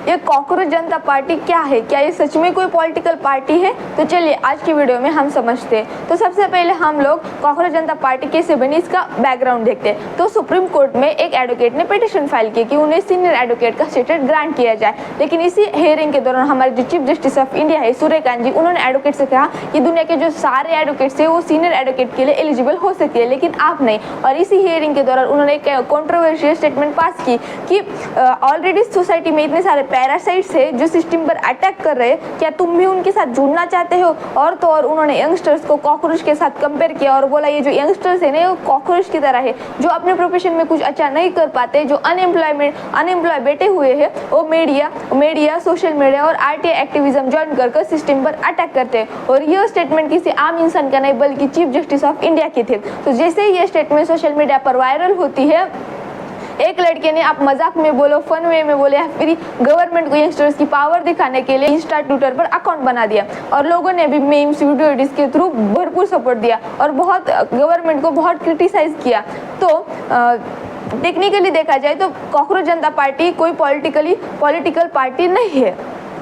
ये कॉकरोच जनता पार्टी क्या है, क्या ये सच में कोई पॉलिटिकल पार्टी है? तो चलिए आज की वीडियो में हम समझते हैं। तो सबसे पहले हम लोग कॉकरोच जनता पार्टी कैसे बनी इसका बैकग्राउंड देखते हैं। तो सुप्रीम कोर्ट में एक एडवोकेट ने पिटीशन फाइल की कि उन्हें सीनियर एडवोकेट का स्टेटस ग्रांट किया जाए, लेकिन इसी हेयरिंग के दौरान हमारे जो चीफ जस्टिस ऑफ इंडिया है सूर्यकांत जी, उन्होंने एडवोकेट से कहा कि दुनिया के जो सारे एडवोकेट्स है वो सीनियर एडवोकेट के लिए एलिजिबल हो सकते हैं, लेकिन आप नहीं। और इसी हियरिंग के दौरान उन्होंने एक कंट्रोवर्शियल स्टेटमेंट पास की कि ऑलरेडी सोसाइटी में इतने सारे पैरासाइट्स है जो सिस्टम पर अटैक कर रहे हैं, क्या तुम भी उनके साथ जुड़ना चाहते हो? और तो और उन्होंने यंगस्टर्स को कॉकरोच के साथ कंपेयर किया और बोला ये जो यंगस्टर्स है ना वो कॉकरोच की तरह है, जो अपने प्रोफेशन में कुछ अच्छा नहीं कर पाते, जो अनएम्प्लॉय बैठे हुए हैं, वो मीडिया सोशल मीडिया और आरटीआई एक्टिविज्म ज्वाइन कर सिस्टम पर अटैक करते हैं। और यह स्टेटमेंट किसी आम इंसान का नहीं बल्कि चीफ जस्टिस ऑफ इंडिया के थे। तो जैसे ही ये स्टेटमेंट सोशल मीडिया पर वायरल होती है, एक लड़के ने आप मजाक में बोलो, फन वे में बोले या फिर गवर्नमेंट को यंगस्टर्स की पावर दिखाने के लिए इंस्टा ट्विटर पर अकाउंट बना दिया और लोगों ने भी मीम्स वीडियो एडिट्स के थ्रू भरपूर सपोर्ट दिया और बहुत गवर्नमेंट को बहुत क्रिटिसाइज किया। तो टेक्निकली देखा जाए तो कॉकरोच जनता पार्टी कोई पॉलिटिकल पार्टी नहीं है।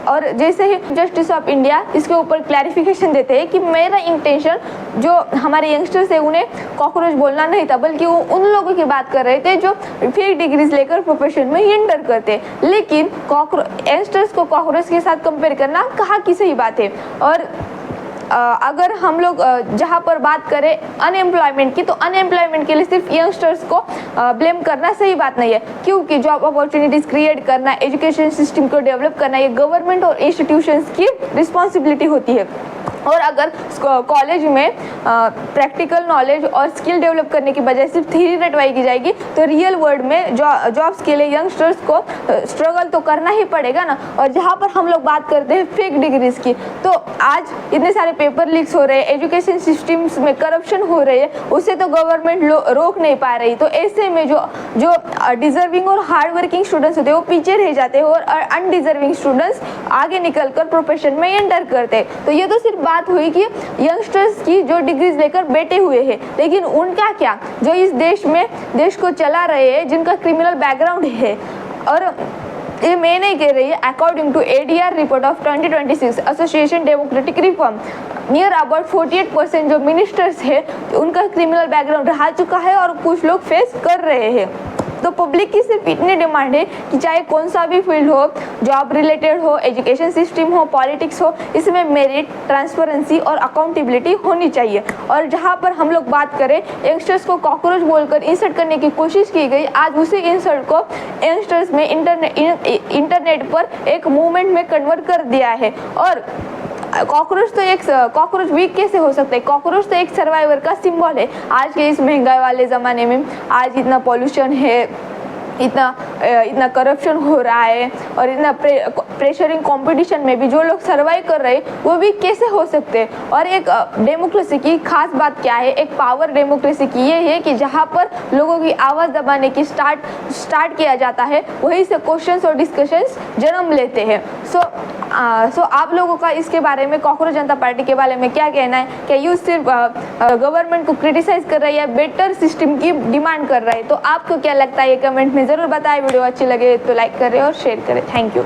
और जैसे ही जस्टिस ऑफ इंडिया इसके ऊपर क्लैरिफिकेशन देते हैं कि मेरा इंटेंशन जो हमारे यंगस्टर्स है उन्हें कॉकरोच बोलना नहीं था, बल्कि वो उन लोगों की बात कर रहे थे जो फेक डिग्रीज लेकर प्रोफेशन में एंटर करते, लेकिन यंगस्टर्स को कॉकरोच के साथ कंपेयर करना कहाँ की सही बात है। और अगर हम लोग जहाँ पर बात करें अनएम्प्लॉयमेंट की, तो अनएम्प्लॉयमेंट के लिए सिर्फ यंगस्टर्स को ब्लेम करना सही बात नहीं है, क्योंकि जॉब अपॉर्चुनिटीज क्रिएट करना, एजुकेशन सिस्टम को डेवलप करना ये गवर्नमेंट और इंस्टीट्यूशंस की रिस्पॉन्सिबिलिटी होती है। और अगर कॉलेज में प्रैक्टिकल नॉलेज और स्किल डेवलप करने की बजाय सिर्फ थ्योरी रटवाई की जाएगी तो रियल वर्ल्ड में जॉब्स के लिए यंगस्टर्स को स्ट्रगल तो करना ही पड़ेगा ना। और जहाँ पर हम लोग बात करते हैं फेक डिग्रीज की, तो आज इतने सारे पेपर लीक्स हो रहे हैं, एजुकेशन सिस्टम्स में करप्शन हो रही है, उसे तो गवर्नमेंट रोक नहीं पा रही। तो ऐसे में जो डिजर्विंग और हार्ड वर्किंग स्टूडेंट्स होते हैं वो पीछे रह जाते हैं और अनडिजर्विंग स्टूडेंट्स आगे निकल कर प्रोफेशन में एंटर करते हैं। तो ये तो सिर्फ बात हुई कि यंगस्टर्स की जो डिग्रीज लेकर बैठे हुए हैं, लेकिन उनका क्या जो इस देश को चला रहे हैं, जिनका क्रिमिनल बैकग्राउंड है। और ये मैं नहीं कह रही है, according to ADR report of 2026 association democratic reform, near about 48% जो मिनिस्टर्स है उनका क्रिमिनल बैकग्राउंड रह चुका है और कुछ लोग फेस कर रहे हैं। तो पब्लिक की सिर्फ इतनी डिमांड है कि चाहे कौन सा भी फील्ड हो, जॉब रिलेटेड हो, एजुकेशन सिस्टम हो, पॉलिटिक्स हो, इसमें मेरिट, ट्रांसपेरेंसी और अकाउंटेबिलिटी होनी चाहिए। और जहां पर हम लोग बात करें यंगस्टर्स को कॉकरोच बोलकर इंसल्ट करने की कोशिश की गई, आज उसी इंसल्ट को यंगस्टर्स में इंटरनेट पर एक मूवमेंट में कन्वर्ट कर दिया है। और कॉकरोच वीक कैसे हो सकता है? कॉकरोच तो एक सर्वाइवर का सिंबल है। आज के इस महंगाई वाले ज़माने में आज इतना पॉल्यूशन है, इतना करप्शन हो रहा है और इतना प्रेशरिंग कंपटीशन में भी जो लोग सर्वाइव कर रहे हैं वो भी कैसे हो सकते हैं? और एक डेमोक्रेसी की खास बात क्या है, एक पावर डेमोक्रेसी की ये है कि जहाँ पर लोगों की आवाज़ दबाने की स्टार्ट किया जाता है, वहीं से क्वेश्चंस और डिस्कशंस जन्म लेते हैं। सो आप लोगों का इसके बारे में, कॉकरोच जनता पार्टी के बारे में क्या कहना है? क्या यूथ सिर्फ गवर्नमेंट को क्रिटिसाइज कर रहा है या बेटर सिस्टम की डिमांड कर रहा है? तो आपको क्या लगता है ये कमेंट में ज़रूर बताएं। वीडियो अच्छी लगे तो लाइक करें और शेयर करें। Thank you.